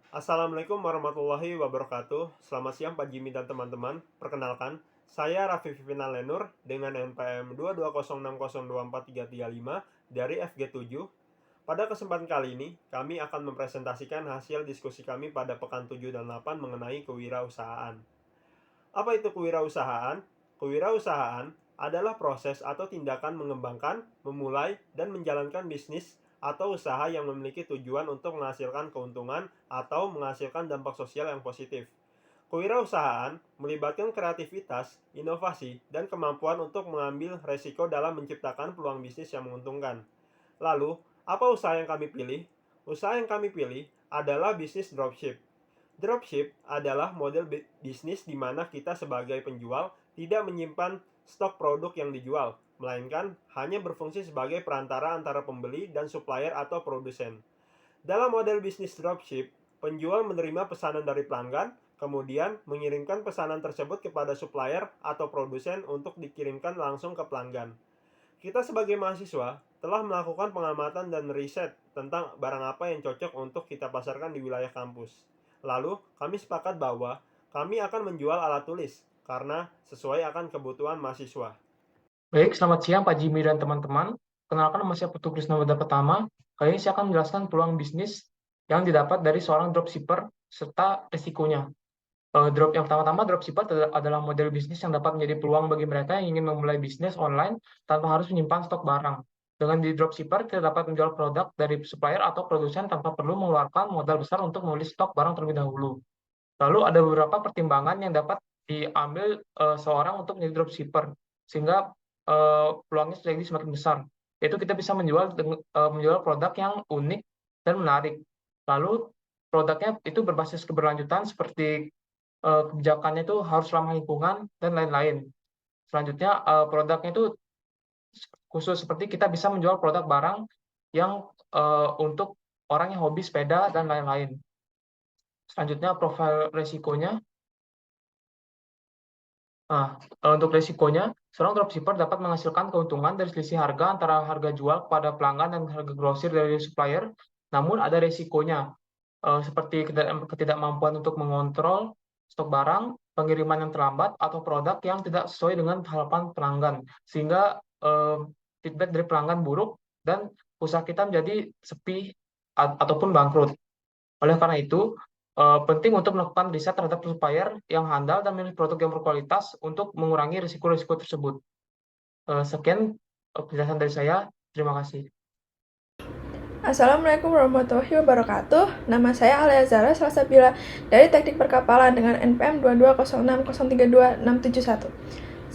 Assalamualaikum warahmatullahi wabarakatuh. Selamat siang Pak Jimmy dan teman-teman. Perkenalkan, saya Raffi Vivina Lenur dengan NPM 220602433 dari FG7. Pada kesempatan kali ini, kami akan mempresentasikan hasil diskusi kami pada pekan 7 dan 8 mengenai kewirausahaan. Apa itu kewirausahaan? Kewirausahaan adalah proses atau tindakan mengembangkan, memulai, dan menjalankan bisnis atau usaha yang memiliki tujuan untuk menghasilkan keuntungan atau menghasilkan dampak sosial yang positif. Kewirausahaan melibatkan kreativitas, inovasi, dan kemampuan untuk mengambil resiko dalam menciptakan peluang bisnis yang menguntungkan. Lalu, apa usaha yang kami pilih? Usaha yang kami pilih adalah bisnis dropship. Dropship adalah model bisnis di mana kita sebagai penjual tidak menyimpan stok produk yang dijual, melainkan hanya berfungsi sebagai perantara antara pembeli dan supplier atau produsen. Dalam model bisnis dropship, penjual menerima pesanan dari pelanggan, kemudian mengirimkan pesanan tersebut kepada supplier atau produsen untuk dikirimkan langsung ke pelanggan. Kita sebagai mahasiswa telah melakukan pengamatan dan riset tentang barang apa yang cocok untuk kita pasarkan di wilayah kampus. Lalu, kami sepakat bahwa kami akan menjual alat tulis karena sesuai akan kebutuhan mahasiswa. Baik, selamat siang Pak Jimmy dan teman-teman. Kenalkan nama saya Putu Krisnawardana Pertama. Kali ini saya akan menjelaskan peluang bisnis yang didapat dari seorang dropshipper serta risikonya. Yang pertama-tama, dropshipper adalah model bisnis yang dapat menjadi peluang bagi mereka yang ingin memulai bisnis online tanpa harus menyimpan stok barang. Dengan di dropshipper, kita dapat menjual produk dari supplier atau produsen tanpa perlu mengeluarkan modal besar untuk membeli stok barang terlebih dahulu. Lalu ada beberapa pertimbangan yang dapat diambil seorang untuk menjadi dropshipper, sehingga peluangnya jadi semakin besar. Yaitu kita bisa menjual produk yang unik dan menarik. Lalu produknya itu berbasis keberlanjutan seperti kebijakannya itu harus ramah lingkungan dan lain-lain. Selanjutnya produknya itu khusus seperti kita bisa menjual produk barang yang untuk orang yang hobi sepeda dan lain-lain. Selanjutnya profil resikonya. Nah, untuk risikonya, seorang dropshipper dapat menghasilkan keuntungan dari selisih harga antara harga jual kepada pelanggan dan harga grosir dari supplier, namun ada risikonya, seperti ketidakmampuan untuk mengontrol stok barang, pengiriman yang terlambat, atau produk yang tidak sesuai dengan harapan pelanggan, sehingga feedback dari pelanggan buruk dan usaha kita menjadi sepi ataupun bangkrut. Oleh karena itu, penting untuk melakukan riset terhadap supplier yang handal dan memilih produk yang berkualitas untuk mengurangi risiko-risiko tersebut. Sekian penjelasan dari saya. Terima kasih. Assalamualaikum warahmatullahi wabarakatuh. Nama saya Alia Zara Salsabila dari Teknik Perkapalan dengan NPM 22060322671.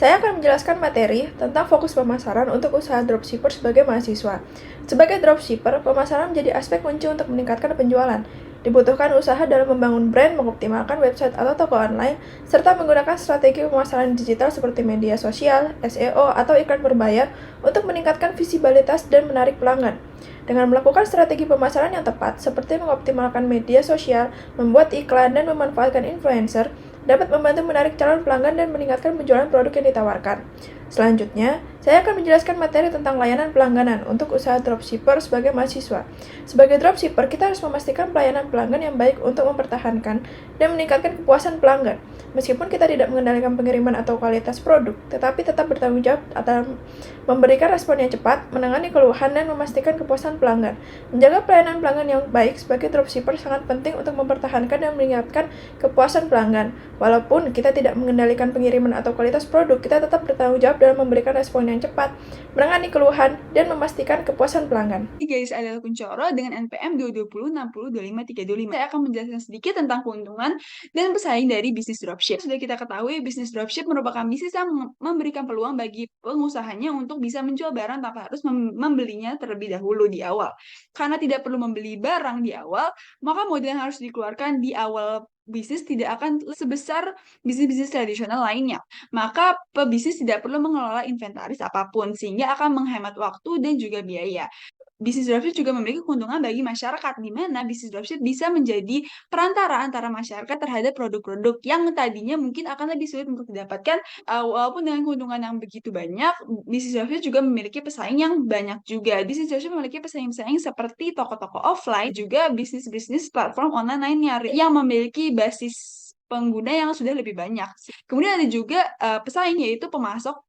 Saya akan menjelaskan materi tentang fokus pemasaran untuk usaha dropshipper sebagai mahasiswa. Sebagai dropshipper, pemasaran menjadi aspek kunci untuk meningkatkan penjualan. Dibutuhkan usaha dalam membangun brand, mengoptimalkan website atau toko online, serta menggunakan strategi pemasaran digital seperti media sosial, SEO, atau iklan berbayar untuk meningkatkan visibilitas dan menarik pelanggan. Dengan melakukan strategi pemasaran yang tepat, seperti mengoptimalkan media sosial, membuat iklan, dan memanfaatkan influencer, dapat membantu menarik calon pelanggan dan meningkatkan penjualan produk yang ditawarkan. Selanjutnya, saya akan menjelaskan materi tentang layanan pelangganan untuk usaha dropshipper sebagai mahasiswa. Sebagai dropshipper, kita harus memastikan pelayanan pelanggan yang baik untuk mempertahankan dan meningkatkan kepuasan pelanggan. Meskipun kita tidak mengendalikan pengiriman atau kualitas produk, tetapi tetap bertanggung jawab dalam memberikan respon yang cepat, menangani keluhan, dan memastikan kepuasan pelanggan. Menjaga pelayanan pelanggan yang baik sebagai dropshipper sangat penting untuk mempertahankan dan meningkatkan kepuasan pelanggan. Walaupun kita tidak mengendalikan pengiriman atau kualitas produk, kita tetap bertanggung jawab dalam memberikan respon yang cepat, menangani keluhan, dan memastikan kepuasan pelanggan. Garis adalah Kuncoro dengan NPM 220602535. Saya akan menjelaskan sedikit tentang keuntungan dan pesaing dari bisnis dropship. Sudah kita ketahui, bisnis dropship merupakan bisnis yang memberikan peluang bagi pengusahanya untuk bisa menjual barang tanpa harus membelinya terlebih dahulu di awal. Karena tidak perlu membeli barang di awal, maka modal yang harus dikeluarkan di awal bisnis tidak akan sebesar bisnis-bisnis tradisional lainnya. Maka pebisnis tidak perlu mengelola inventaris apapun, sehingga akan menghemat waktu dan juga biaya. bisnis dropship juga memiliki keuntungan bagi masyarakat, di mana bisnis dropship bisa menjadi perantara antara masyarakat terhadap produk-produk yang tadinya mungkin akan lebih sulit untuk didapatkan. Walaupun dengan keuntungan yang begitu banyak, bisnis dropship juga memiliki pesaing yang banyak juga. Bisnis dropship memiliki pesaing-pesaing seperti toko-toko offline, juga bisnis-bisnis platform online lainnya yang memiliki basis pengguna yang sudah lebih banyak. Kemudian ada juga pesaing, yaitu pemasok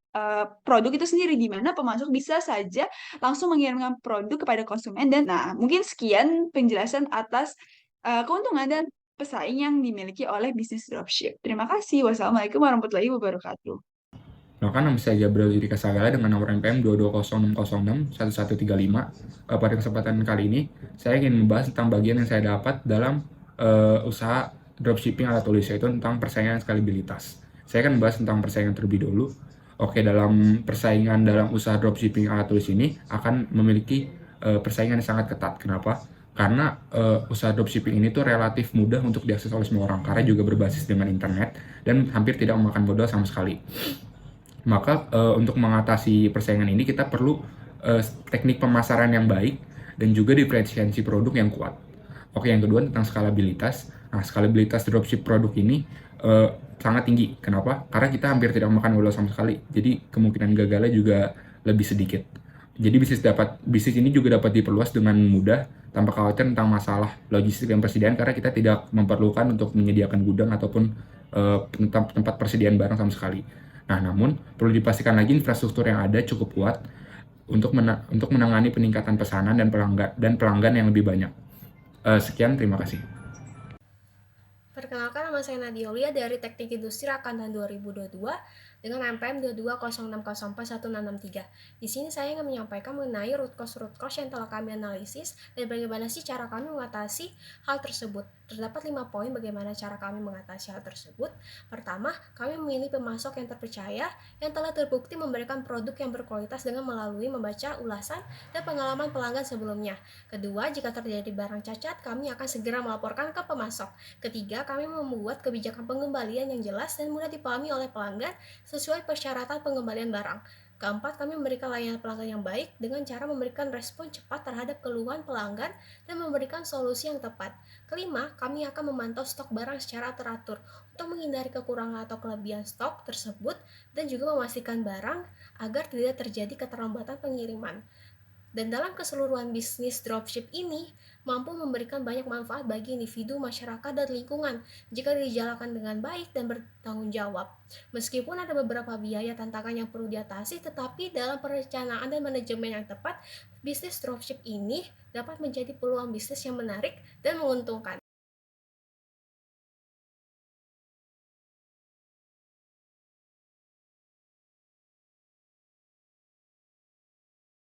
produk itu sendiri, di mana pemasok bisa saja langsung mengirimkan produk kepada konsumen. Dan mungkin sekian penjelasan atas keuntungan dan pesaing yang dimiliki oleh bisnis dropship. Terima kasih. Wassalamualaikum warahmatullahi wabarakatuh. Perkenalkan, nama saya Gabriel Diri Kasagala dengan nomor NPM 220061135. Pada kesempatan kali ini, saya ingin membahas tentang bagian yang saya dapat dalam usaha dropshipping ala tulis, yaitu tentang persaingan skalibilitas. Saya akan membahas tentang persaingan terlebih dulu. Oke, dalam persaingan dalam usaha dropshipping ala tulis ini akan memiliki persaingan yang sangat ketat. Kenapa? Karena usaha dropshipping ini tuh relatif mudah untuk diakses oleh semua orang, karena juga berbasis dengan internet dan hampir tidak memakan modal sama sekali. Maka untuk mengatasi persaingan ini kita perlu teknik pemasaran yang baik dan juga diferensiasi produk yang kuat. Oke, yang kedua tentang skalabilitas. Nah, skalabilitas dropship produk ini sangat tinggi. Kenapa? Karena kita hampir tidak memakan modal sama sekali. Jadi kemungkinan gagalnya juga lebih sedikit. Jadi bisnis ini juga dapat diperluas dengan mudah tanpa khawatir tentang masalah logistik dan persediaan, karena kita tidak memerlukan untuk menyediakan gudang ataupun tempat persediaan barang sama sekali. Nah, namun perlu dipastikan lagi infrastruktur yang ada cukup kuat untuk menangani peningkatan pesanan dan pelanggan yang lebih banyak. Sekian, terima kasih. Perkenalkan, nama saya Nadia Aulia dari Teknik Industri Angkatan 2022 dengan NPM 220604163. Di sini saya ingin menyampaikan mengenai root cause yang telah kami analisis dan bagaimana sih cara kami mengatasi hal tersebut. Terdapat 5 poin bagaimana cara kami mengatasi hal tersebut. Pertama, kami memilih pemasok yang terpercaya yang telah terbukti memberikan produk yang berkualitas dengan melalui membaca ulasan dan pengalaman pelanggan sebelumnya. Kedua, jika terjadi barang cacat, kami akan segera melaporkan ke pemasok. Ketiga, kami membuat kebijakan pengembalian yang jelas dan mudah dipahami oleh pelanggan sesuai persyaratan pengembalian barang. Keempat, kami memberikan layanan pelanggan yang baik dengan cara memberikan respon cepat terhadap keluhan pelanggan dan memberikan solusi yang tepat. Kelima, kami akan memantau stok barang secara teratur untuk menghindari kekurangan atau kelebihan stok tersebut dan juga memastikan barang agar tidak terjadi keterlambatan pengiriman. Dan dalam keseluruhan bisnis dropship ini mampu memberikan banyak manfaat bagi individu, masyarakat, dan lingkungan jika dijalankan dengan baik dan bertanggung jawab. Meskipun ada beberapa biaya tantangan yang perlu diatasi, tetapi dalam perencanaan dan manajemen yang tepat, bisnis dropship ini dapat menjadi peluang bisnis yang menarik dan menguntungkan.